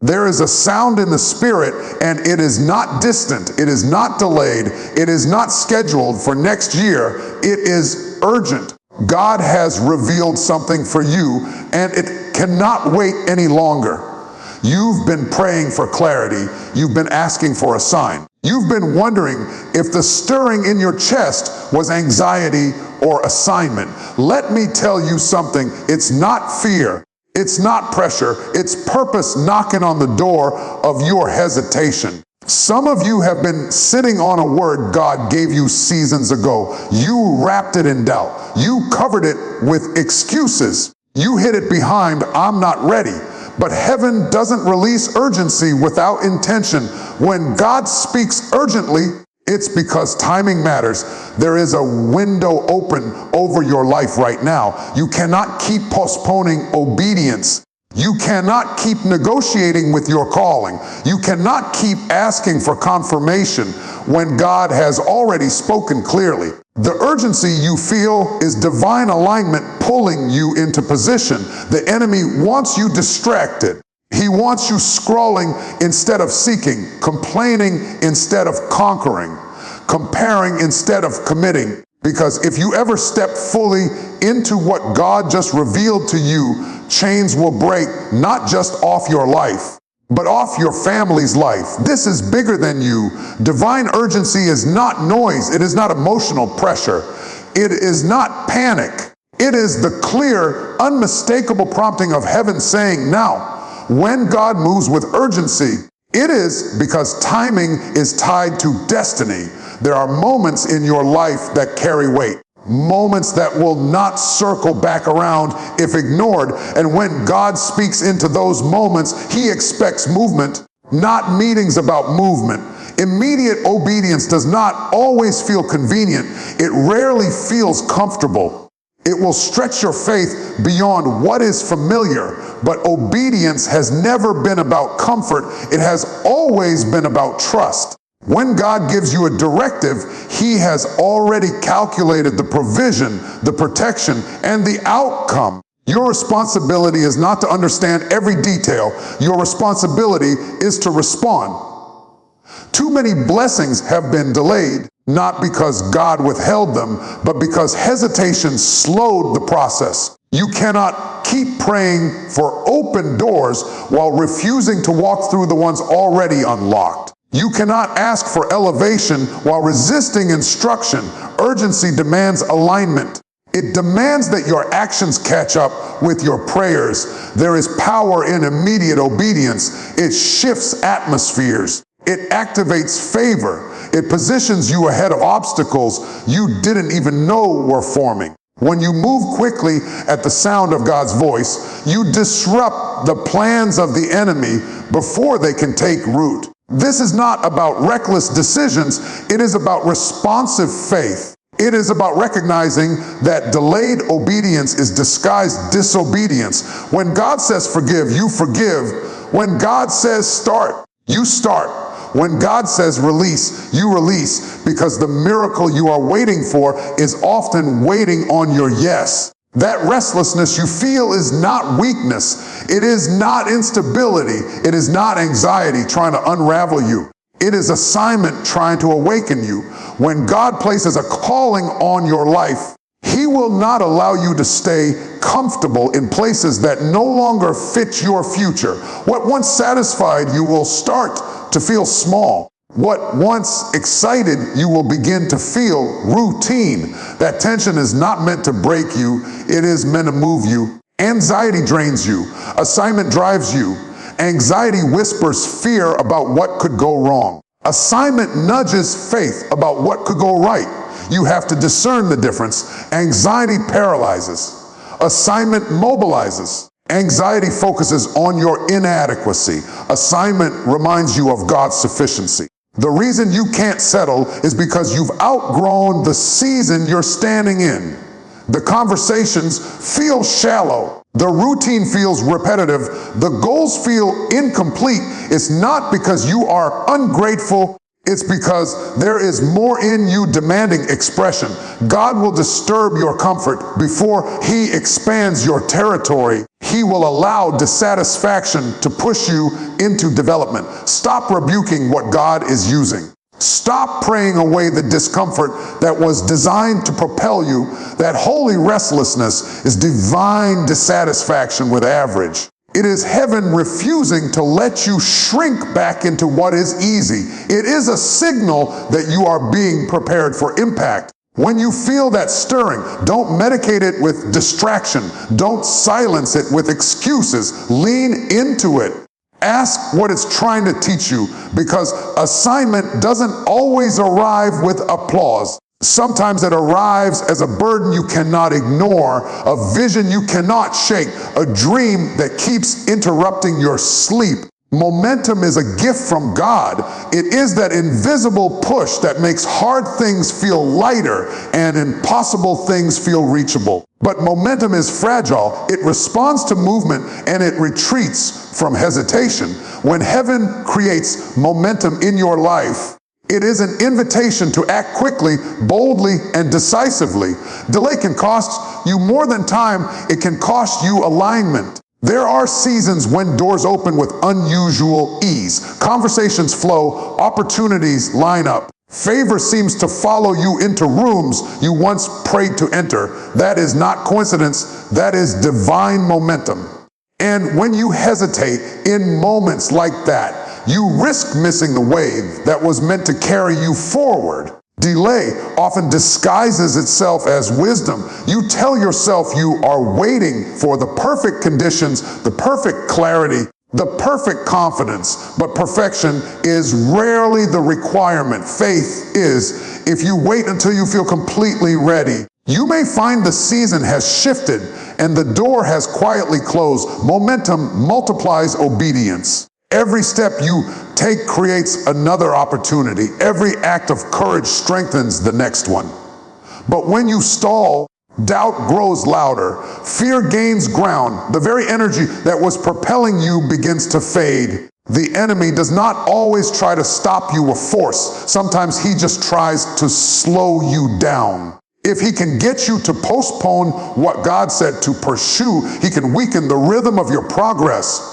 There is a sound in the spirit, and it is not distant, it is not delayed, it is not scheduled for next year, it is urgent. God has revealed something for you, and it cannot wait any longer. You've been praying for clarity, you've been asking for a sign. You've been wondering if the stirring in your chest was anxiety or assignment. Let me tell you something, it's not fear. It's not pressure, it's purpose knocking on the door of your hesitation. Some of you have been sitting on a word God gave you seasons ago. You wrapped it in doubt. You covered it with excuses. You hid it behind, I'm not ready. But heaven doesn't release urgency without intention. When God speaks urgently, it's because timing matters. There is a window open over your life right now. You cannot keep postponing obedience. You cannot keep negotiating with your calling. You cannot keep asking for confirmation when God has already spoken clearly. The urgency you feel is divine alignment pulling you into position. The enemy wants you distracted. He wants you scrolling instead of seeking, complaining instead of conquering, comparing instead of committing. Because if you ever step fully into what God just revealed to you, chains will break not just off your life, but off your family's life. This is bigger than you. Divine urgency is not noise. It is not emotional pressure. It is not panic. It is the clear, unmistakable prompting of heaven saying, now, when God moves with urgency, it is because timing is tied to destiny. There are moments in your life that carry weight, moments that will not circle back around if ignored. And when God speaks into those moments, He expects movement, not meetings about movement. Immediate obedience does not always feel convenient. It rarely feels comfortable. It will stretch your faith beyond what is familiar, but obedience has never been about comfort. It has always been about trust. When God gives you a directive, He has already calculated the provision, the protection, and the outcome. Your responsibility is not to understand every detail. Your responsibility is to respond. Too many blessings have been delayed, not because God withheld them, but because hesitation slowed the process. You cannot keep praying for open doors while refusing to walk through the ones already unlocked. You cannot ask for elevation while resisting instruction. Urgency demands alignment. It demands that your actions catch up with your prayers. There is power in immediate obedience. It shifts atmospheres. It activates favor. It positions you ahead of obstacles you didn't even know were forming. When you move quickly at the sound of God's voice, you disrupt the plans of the enemy before they can take root. This is not about reckless decisions. It is about responsive faith. It is about recognizing that delayed obedience is disguised disobedience. When God says forgive, you forgive. When God says start, you start. When God says release, you release, because the miracle you are waiting for is often waiting on your yes. That restlessness you feel is not weakness. It is not instability. It is not anxiety trying to unravel you. It is assignment trying to awaken you. When God places a calling on your life, He will not allow you to stay comfortable in places that no longer fit your future. What once satisfied you will start to feel small. What once excited you will begin to feel routine. That tension is not meant to break you. It is meant to move you. Anxiety drains you. Assignment drives you. Anxiety whispers fear about what could go wrong. Assignment nudges faith about what could go right. You have to discern the difference. Anxiety paralyzes. Assignment mobilizes. Anxiety focuses on your inadequacy. Assignment reminds you of God's sufficiency. The reason you can't settle is because you've outgrown the season you're standing in. The conversations feel shallow. The routine feels repetitive. The goals feel incomplete. It's not because you are ungrateful. It's because there is more in you demanding expression. God will disturb your comfort before He expands your territory. He will allow dissatisfaction to push you into development. Stop rebuking what God is using. Stop praying away the discomfort that was designed to propel you. That holy restlessness is divine dissatisfaction with average. It is heaven refusing to let you shrink back into what is easy. It is a signal that you are being prepared for impact. When you feel that stirring, don't medicate it with distraction. Don't silence it with excuses. Lean into it. Ask what it's trying to teach you, because assignment doesn't always arrive with applause. Sometimes it arrives as a burden you cannot ignore, a vision you cannot shake, a dream that keeps interrupting your sleep. Momentum is a gift from God. It is that invisible push that makes hard things feel lighter and impossible things feel reachable. But momentum is fragile. It responds to movement and it retreats from hesitation. When heaven creates momentum in your life, it is an invitation to act quickly, boldly, and decisively. Delay can cost you more than time. It can cost you alignment. There are seasons when doors open with unusual ease. Conversations flow, opportunities line up. Favor seems to follow you into rooms you once prayed to enter. That is not coincidence, that is divine momentum. And when you hesitate in moments like that, you risk missing the wave that was meant to carry you forward. Delay often disguises itself as wisdom. You tell yourself you are waiting for the perfect conditions, the perfect clarity, the perfect confidence, but perfection is rarely the requirement. Faith is. If you wait until you feel completely ready, you may find the season has shifted and the door has quietly closed. Momentum multiplies obedience. Every step you take creates another opportunity. Every act of courage strengthens the next one. But when you stall, doubt grows louder. Fear gains ground. The very energy that was propelling you begins to fade. The enemy does not always try to stop you with force. Sometimes he just tries to slow you down. If he can get you to postpone what God said to pursue, he can weaken the rhythm of your progress.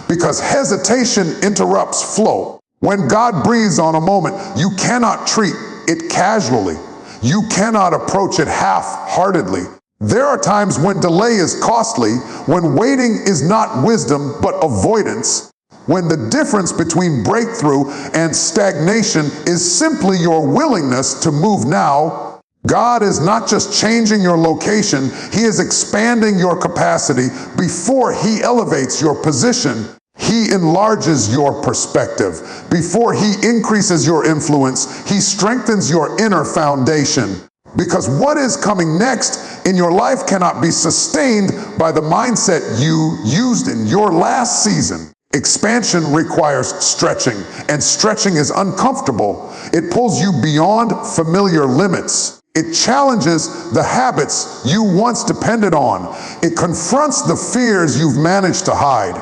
Because hesitation interrupts flow. When God breathes on a moment, you cannot treat it casually. You cannot approach it half-heartedly. There are times when delay is costly, when waiting is not wisdom but avoidance, when the difference between breakthrough and stagnation is simply your willingness to move now. God is not just changing your location, He is expanding your capacity. Before He elevates your position, He enlarges your perspective. Before He increases your influence, He strengthens your inner foundation. Because what is coming next in your life cannot be sustained by the mindset you used in your last season. Expansion requires stretching, and stretching is uncomfortable. It pulls you beyond familiar limits. It challenges the habits you once depended on. It confronts the fears you've managed to hide.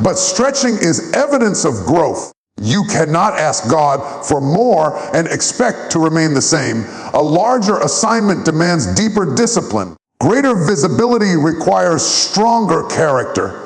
But stretching is evidence of growth. You cannot ask God for more and expect to remain the same. A larger assignment demands deeper discipline. Greater visibility requires stronger character.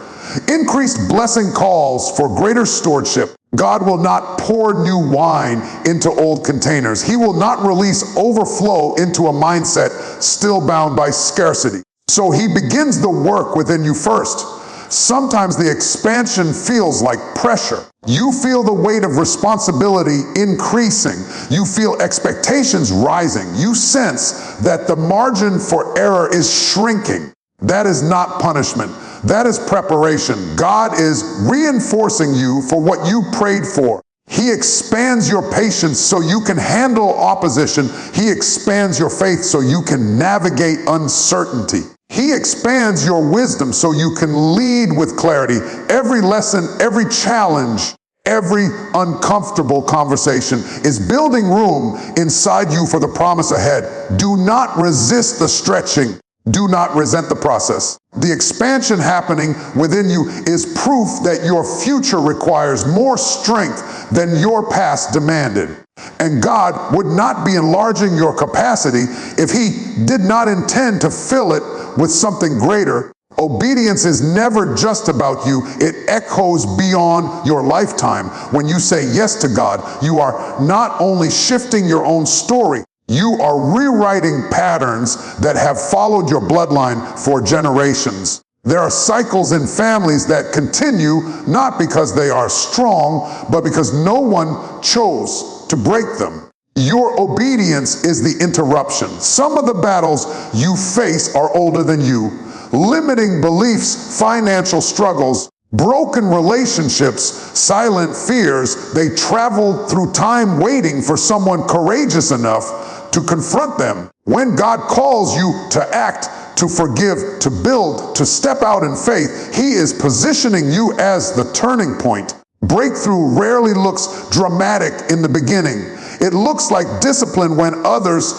Increased blessing calls for greater stewardship. God will not pour new wine into old containers. He will not release overflow into a mindset still bound by scarcity. So He begins the work within you first. Sometimes the expansion feels like pressure. You feel the weight of responsibility increasing. You feel expectations rising. You sense that the margin for error is shrinking. That is not punishment. That is preparation. God is reinforcing you for what you prayed for. He expands your patience so you can handle opposition. He expands your faith so you can navigate uncertainty. He expands your wisdom so you can lead with clarity. Every lesson, every challenge, every uncomfortable conversation is building room inside you for the promise ahead. Do not resist the stretching. Do not resent the process. The expansion happening within you is proof that your future requires more strength than your past demanded. And God would not be enlarging your capacity if He did not intend to fill it with something greater. Obedience is never just about you. It echoes beyond your lifetime. When you say yes to God, you are not only shifting your own story, you are rewriting patterns that have followed your bloodline for generations. There are cycles in families that continue not because they are strong, but because no one chose to break them. Your obedience is the interruption. Some of the battles you face are older than you. Limiting beliefs, financial struggles, broken relationships, silent fears, they travel through time waiting for someone courageous enough to confront them. When God calls you to act, to forgive, to build, to step out in faith, He is positioning you as the turning point. Breakthrough rarely looks dramatic in the beginning. It looks like discipline when others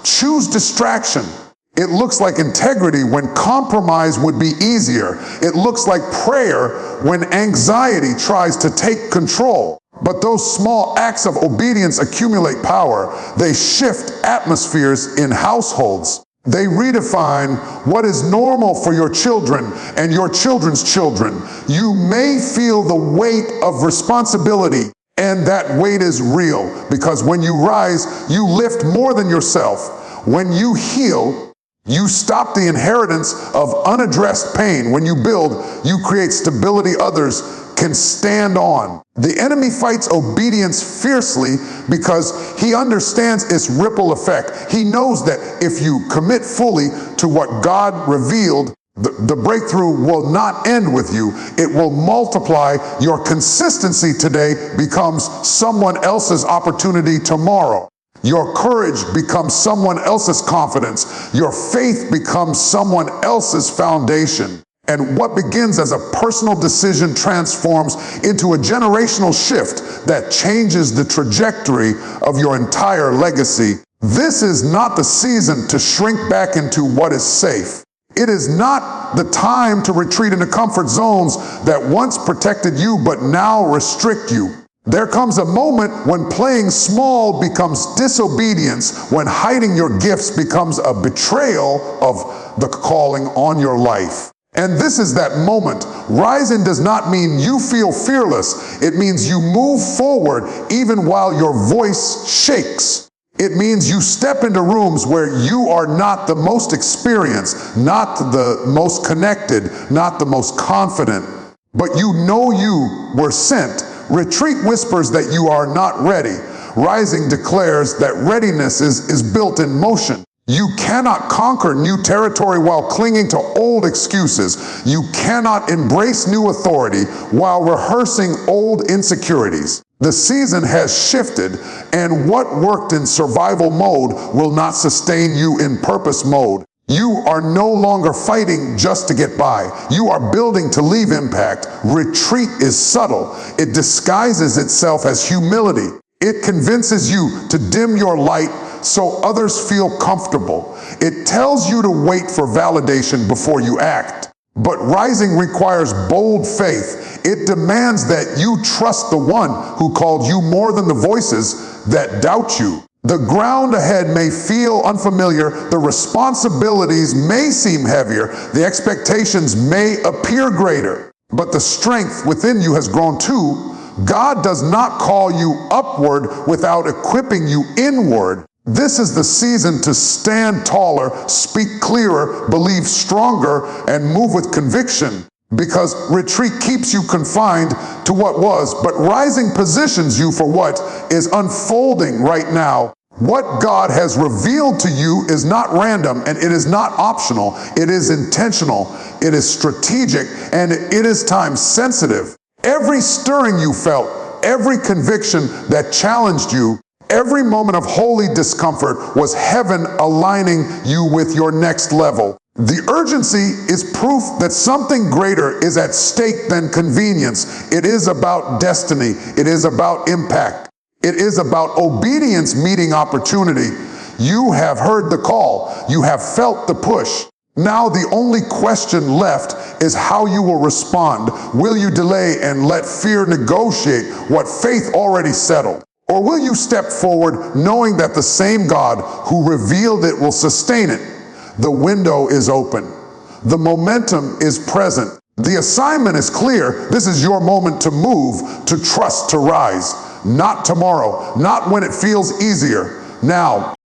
choose distraction. It looks like integrity when compromise would be easier. It looks like prayer when anxiety tries to take control. But those small acts of obedience accumulate power. They shift atmospheres in households. They redefine what is normal for your children and your children's children. You may feel the weight of responsibility, and that weight is real, because when you rise, you lift more than yourself. When you heal, you stop the inheritance of unaddressed pain. When you build, you create stability others can stand on. The enemy fights obedience fiercely because he understands its ripple effect. He knows that if you commit fully to what God revealed, the breakthrough will not end with you. It will multiply. Your consistency today becomes someone else's opportunity tomorrow. Your courage becomes someone else's confidence. Your faith becomes someone else's foundation. And what begins as a personal decision transforms into a generational shift that changes the trajectory of your entire legacy. This is not the season to shrink back into what is safe. It is not the time to retreat into comfort zones that once protected you but now restrict you. There comes a moment when playing small becomes disobedience, when hiding your gifts becomes a betrayal of the calling on your life. And this is that moment. Rising does not mean you feel fearless. It means you move forward even while your voice shakes. It means you step into rooms where you are not the most experienced, not the most connected, not the most confident, but you know you were sent. Retreat whispers that you are not ready. Rising declares that readiness is built in motion. You cannot conquer new territory while clinging to old excuses. You cannot embrace new authority while rehearsing old insecurities. The season has shifted, and what worked in survival mode will not sustain you in purpose mode. You are no longer fighting just to get by. You are building to leave impact. Retreat is subtle. It disguises itself as humility. It convinces you to dim your light so others feel comfortable. It tells you to wait for validation before you act. But rising requires bold faith. It demands that you trust the one who called you more than the voices that doubt you. The ground ahead may feel unfamiliar. The responsibilities may seem heavier. The expectations may appear greater. But the strength within you has grown too. God does not call you upward without equipping you inward. This is the season to stand taller, speak clearer, believe stronger, and move with conviction. Because retreat keeps you confined to what was, but rising positions you for what is unfolding right now. What God has revealed to you is not random, and it is not optional. It is intentional, it is strategic, and it is time sensitive. Every stirring you felt, every conviction that challenged you, every moment of holy discomfort was heaven aligning you with your next level. The urgency is proof that something greater is at stake than convenience. It is about destiny. It is about impact. It is about obedience meeting opportunity. You have heard the call. You have felt the push. Now the only question left is how you will respond. Will you delay and let fear negotiate what faith already settled? Or will you step forward knowing that the same God who revealed it will sustain it? The window is open. The momentum is present. The assignment is clear. This is your moment to move, to trust, to rise. Not tomorrow, not when it feels easier. Now,